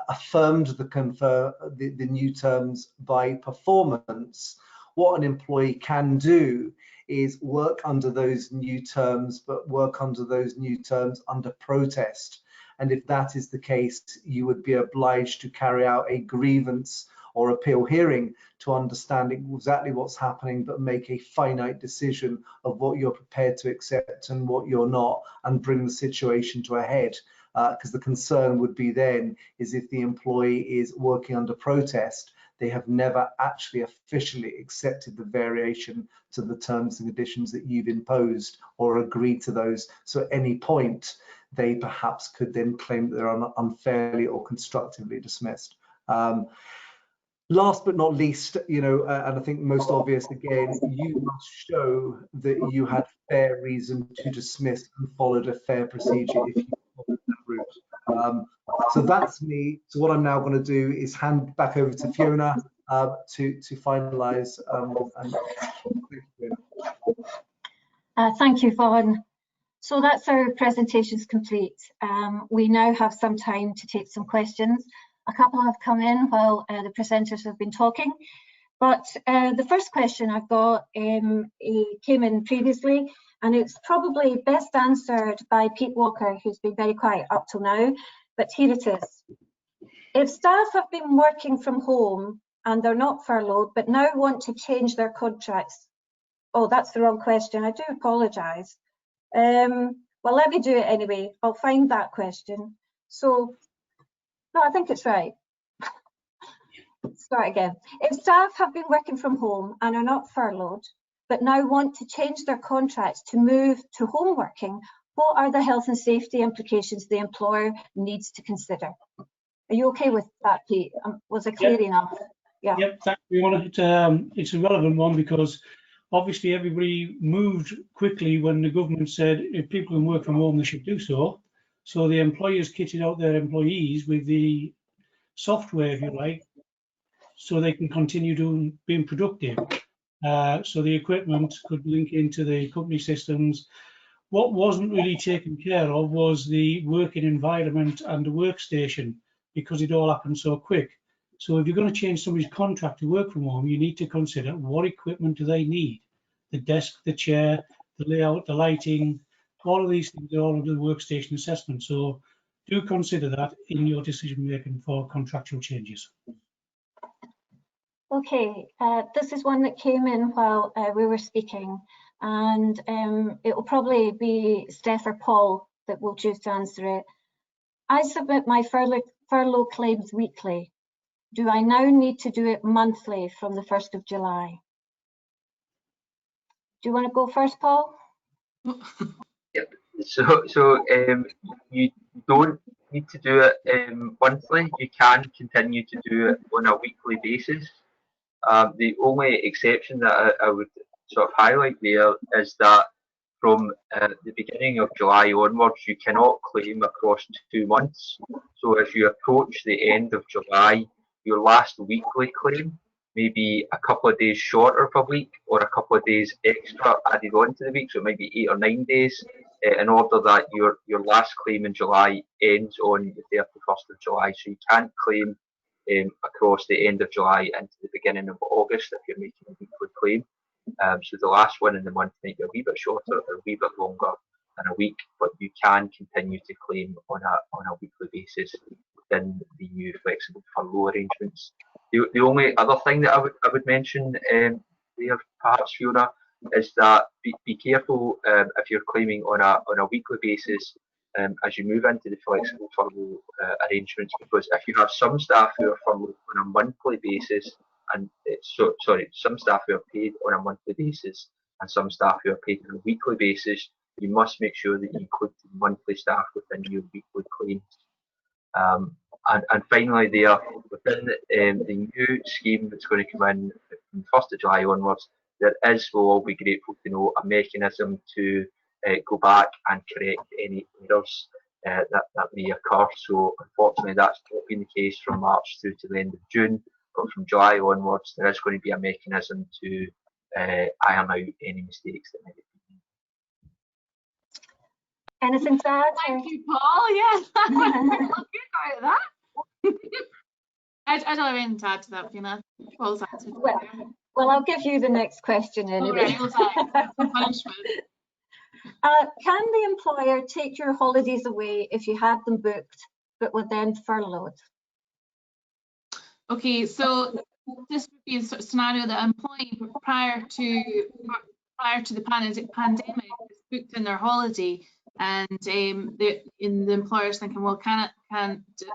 affirmed the new terms by performance, what an employee can do is work under those new terms, but work under those new terms under protest. And if that is the case, you would be obliged to carry out a grievance or appeal hearing to understand exactly what's happening, but make a finite decision of what you're prepared to accept and what you're not, and bring the situation to a head. Because the concern would be then is, if the employee is working under protest, they have never actually officially accepted the variation to the terms and conditions that you've imposed or agreed to those. So at any point, they perhaps could then claim that they're unfairly or constructively dismissed. Last but not least, and I think most obvious again, you must show that you had fair reason to dismiss and followed a fair procedure if you followed that route. So that's me. So what I'm now going to do is hand back over to Fiona to finalise. Thank you, Vaughan. So that's our presentations complete. We now have some time to take some questions. A couple have come in while the presenters have been talking, but the first question I've got came in previously, and it's probably best answered by Pete Walker, who's been very quiet up till now, but here it is. If staff have been working from home and they're not furloughed, but now want to change their contracts, oh, that's the wrong question, I do apologise. Well, let me do it anyway. I'll find that question. So, no, I think it's right. Start again. If staff have been working from home and are not furloughed, but now want to change their contracts to move to home working, what are the health and safety implications the employer needs to consider? Are you okay with that, Pete? Was it clear enough? Yeah. Yep, thank you, Fiona. It's a relevant one because obviously everybody moved quickly when the government said if people can work from home, they should do so. So the employers kitted out their employees with the software, if you like, so they can continue being productive. So the equipment could link into the company systems. What wasn't really taken care of was the working environment and the workstation, because it all happened so quick. So if you're going to change somebody's contract to work from home, you need to consider what equipment do they need? The desk, the chair, the layout, the lighting, all of these things are all under the workstation assessment. So do consider that in your decision making for contractual changes. Okay, this is one that came in while we were speaking, and it will probably be Steph or Paul that will choose to answer it. I submit my furlough claims weekly. Do I now need to do it monthly from the 1st of July? Do you want to go first, Paul? Yep. So you don't need to do it monthly. You can continue to do it on a weekly basis. The only exception that I would sort of highlight there is that from the beginning of July onwards, you cannot claim across 2 months. So if you approach the end of July, your last weekly claim may be a couple of days shorter of a week or a couple of days extra added on to the week. So it might be 8 or 9 days in order that your last claim in July ends on the 31st of July. So you can't claim across the end of July into the beginning of August if you're making a weekly claim. So the last one in the month might be a wee bit shorter or a wee bit longer than a week, but you can continue to claim on a weekly basis within the new flexible furlough arrangements. The only other thing that I would mention there, perhaps, Fiona, is that be careful if you're claiming on a weekly basis as you move into the flexible furlough arrangements, because if you have some staff who are furloughed on a monthly basis, and some staff who are paid on a monthly basis and some staff who are paid on a weekly basis, you must make sure that you include the monthly staff within your weekly claims. And finally, there within the new scheme that's going to come in from 1st of July onwards, there is, we'll all be grateful to know, a mechanism to go back and correct any errors that may occur. So unfortunately, that's not been the case from March through to the end of June. But from July onwards, there is going to be a mechanism to iron out any mistakes that may be made. Anything to add? Thank you, Paul. Yes, good about that. I don't have anything to add to that, Fiona. Paul's answered. Well, I'll give you the next question anyway. Punishment. Can the employer take your holidays away if you had them booked but were then furloughed? Okay, so this would be a sort of scenario that an employee prior to the pandemic is booked in their holiday, and the employer's thinking, well, do I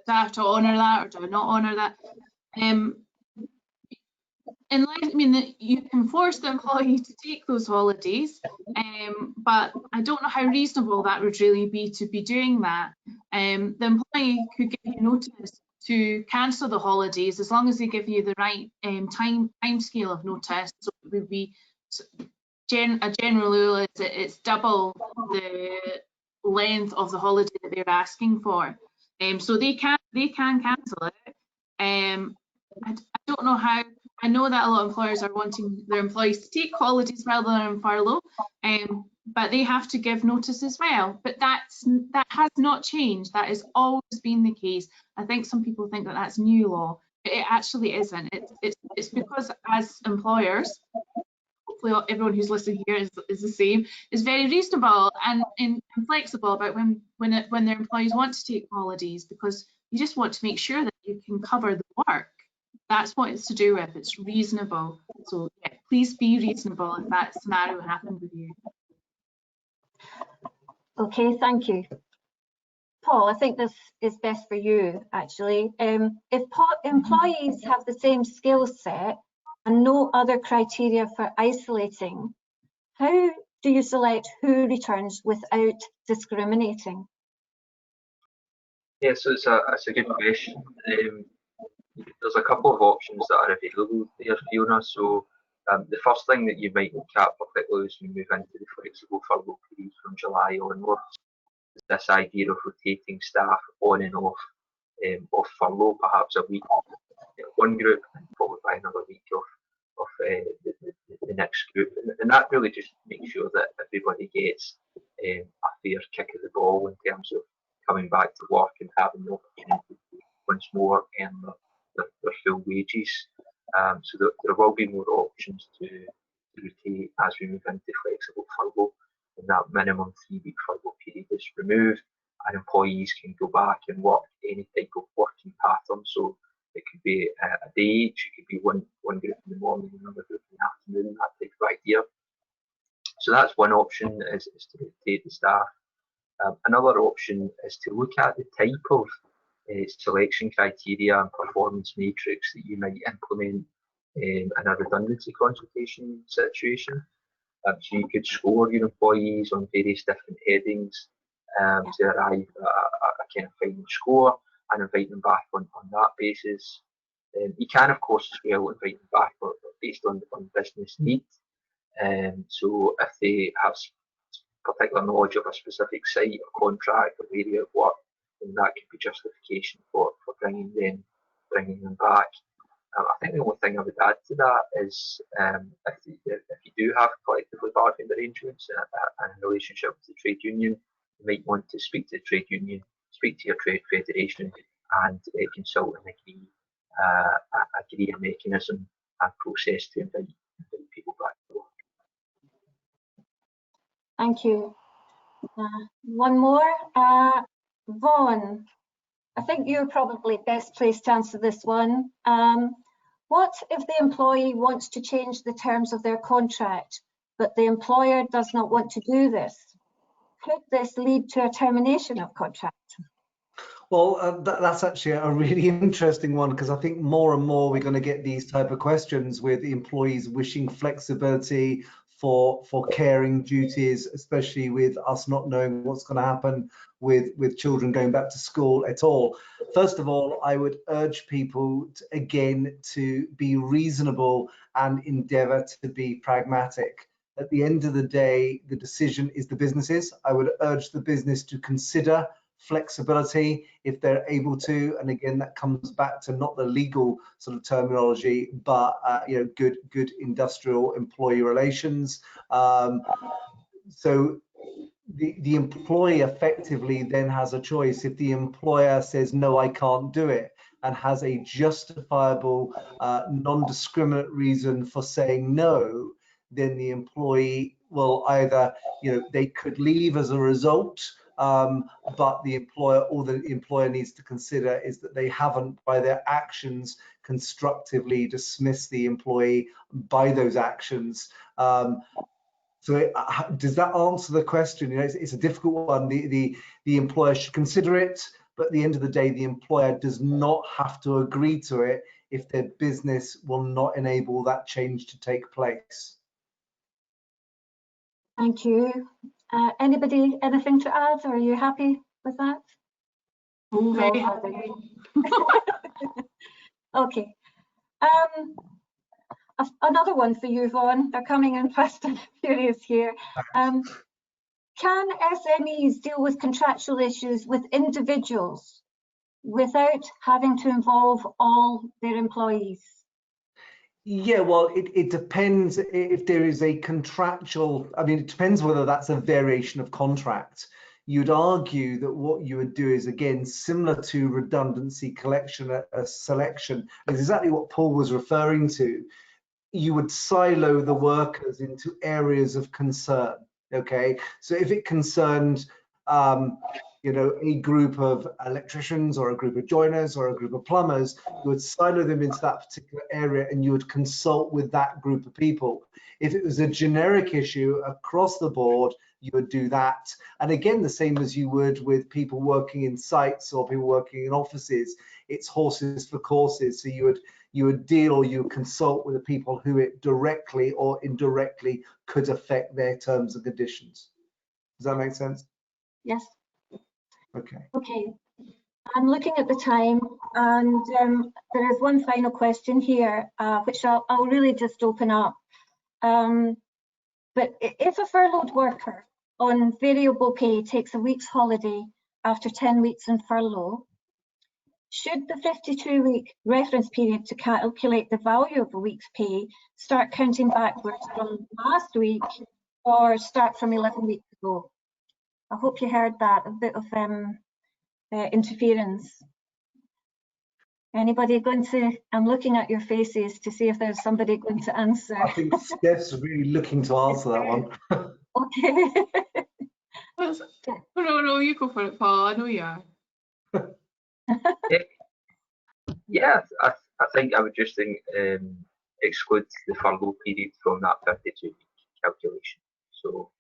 have to honour that or do I not honour that? You can force the employee to take those holidays, but I don't know how reasonable that would really be to be doing that. The employee could give you notice to cancel the holidays as long as they give you the right time scale of notice. So it would be a general rule is that it's double the length of the holiday that they're asking for. So they can cancel it. I don't know how. I know that a lot of employers are wanting their employees to take holidays rather than on furlough, but they have to give notice as well. But that has not changed. That has always been the case. I think some people think that that's new law, but it actually isn't. It's because as employers, hopefully everyone who's listening here is the same, is very reasonable and flexible about when their employees want to take holidays, because you just want to make sure that you can cover the work. That's what it's to do with. It's reasonable. So yeah, please be reasonable if that scenario happened with you. Okay, thank you. Paul, I think this is best for you, actually. If employees have the same skill set and no other criteria for isolating, how do you select who returns without discriminating? Yes, it's a good question. There's a couple of options that are available there, Fiona. So the first thing that you might look at particularly as we move into the flexible furlough period from July onwards is this idea of rotating staff on and off furlough, perhaps a week one group and followed by another week of the next group. And that really just makes sure that everybody gets a fair kick of the ball in terms of coming back to work and having the opportunity to once more earn their full wages. So there will be more options to rotate as we move into flexible furlough, and that minimum 3-week furlough period is removed, and employees can go back and work any type of working pattern. So it could be a day each, it could be one group in the morning, another group in the afternoon, that type of idea. So that's one option, is to rotate the staff. Another option is to look at the type of selection criteria and performance matrix that you might implement in a redundancy consultation situation. So you could score your employees on various different headings to arrive at a kind of final score and invite them back on that basis. You can, of course, as well invite them back based on business need. So if they have particular knowledge of a specific site or contract or area of work, then that could be justification for bringing them back. I think the only thing I would add to that is if you do have collectively bargained arrangements and a relationship with the trade union, you might want to speak to the trade union, speak to your trade federation, and consult and agree a mechanism and process to invite people back to work. Thank you. One more. Vaughan, I think you're probably best placed to answer this one. What if the employee wants to change the terms of their contract, but the employer does not want to do this? Could this lead to a termination of contract? Well, that's actually a really interesting one, because I think more and more we're going to get these type of questions with employees wishing flexibility for caring duties, especially with us not knowing what's going to happen with children going back to school at all. First of all, I would urge people to be reasonable and endeavour to be pragmatic. At the end of the day, the decision is the business's. I would urge the business to consider flexibility if they're able to, and again that comes back to not the legal sort of terminology, but good industrial employee relations. So the employee effectively then has a choice. If the employer says no, I can't do it, and has a justifiable non-discriminate reason for saying no, then the employee will either, they could leave as a result, but the employer needs to consider is that they haven't, by their actions, constructively dismissed the employee by those actions. So does that answer the question? It's a difficult one. The employer should consider it, but at the end of the day, the employer does not have to agree to it if their business will not enable that change to take place. Thank you. Anybody, anything to add? Are you happy with that? Oh, very happy. Okay. Another one for you, Vaughan. They're coming in fast and furious here. Can SMEs deal with contractual issues with individuals without having to involve all their employees? Yeah, well, it depends if there is a contractual, I mean, it depends whether that's a variation of contract. You'd argue that what you would do is, again, similar to redundancy collection, a selection, is exactly what Paul was referring to. You would silo the workers into areas of concern, okay? So if it concerned, you know, a group of electricians or a group of joiners or a group of plumbers, you would silo them into that particular area and you would consult with that group of people. If it was a generic issue across the board, you would do that. And again, the same as you would with people working in sites or people working in offices, it's horses for courses. So you would deal or you would consult with the people who it directly or indirectly could affect their terms and conditions. Does that make sense? Yes. Okay. Okay. I'm looking at the time, and there is one final question here, which I'll really just open up. But if a furloughed worker on variable pay takes a week's holiday after 10 weeks in furlough, should the 52-week reference period to calculate the value of a week's pay start counting backwards from last week or start from 11 weeks ago? I hope you heard that, a bit of interference. Anybody going to, I'm looking at your faces to see if there's somebody going to answer. I think Steph's really looking to answer that one. Okay. No, you go for it, Paul. I know you are. Yeah, I think I would just exclude the furlough period from that 52-week calculation. So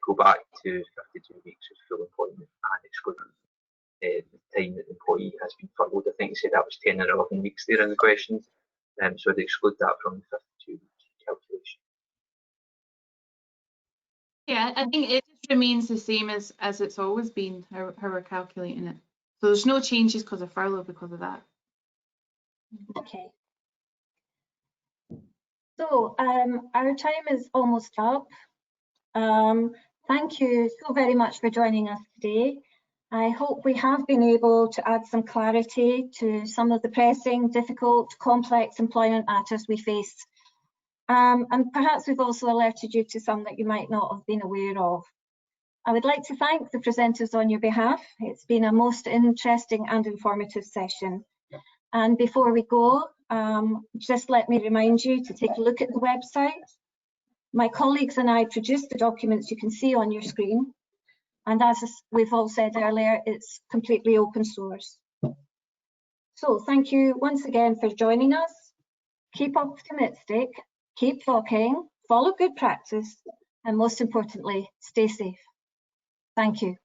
go back to 52 weeks of full employment and exclude the time that the employee has been furloughed. I think you said that was 10 and 11 weeks there in the questions. So they exclude that from the 52-week calculation. Yeah, I think it just remains the same as it's always been, how we're calculating it. So there's no changes because of furlough because of that. Okay. So our time is almost up. Thank you so very much for joining us today. I hope we have been able to add some clarity to some of the pressing, difficult, complex employment matters we face. And perhaps we've also alerted you to some that you might not have been aware of. I would like to thank the presenters on your behalf. It's been a most interesting and informative session. And before we go, just let me remind you to take a look at the website. My colleagues and I produced the documents you can see on your screen. And as we've all said earlier, it's completely open source. So thank you once again for joining us. Keep optimistic, keep talking, follow good practice, and most importantly, stay safe. Thank you.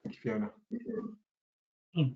Thank you, Fiona.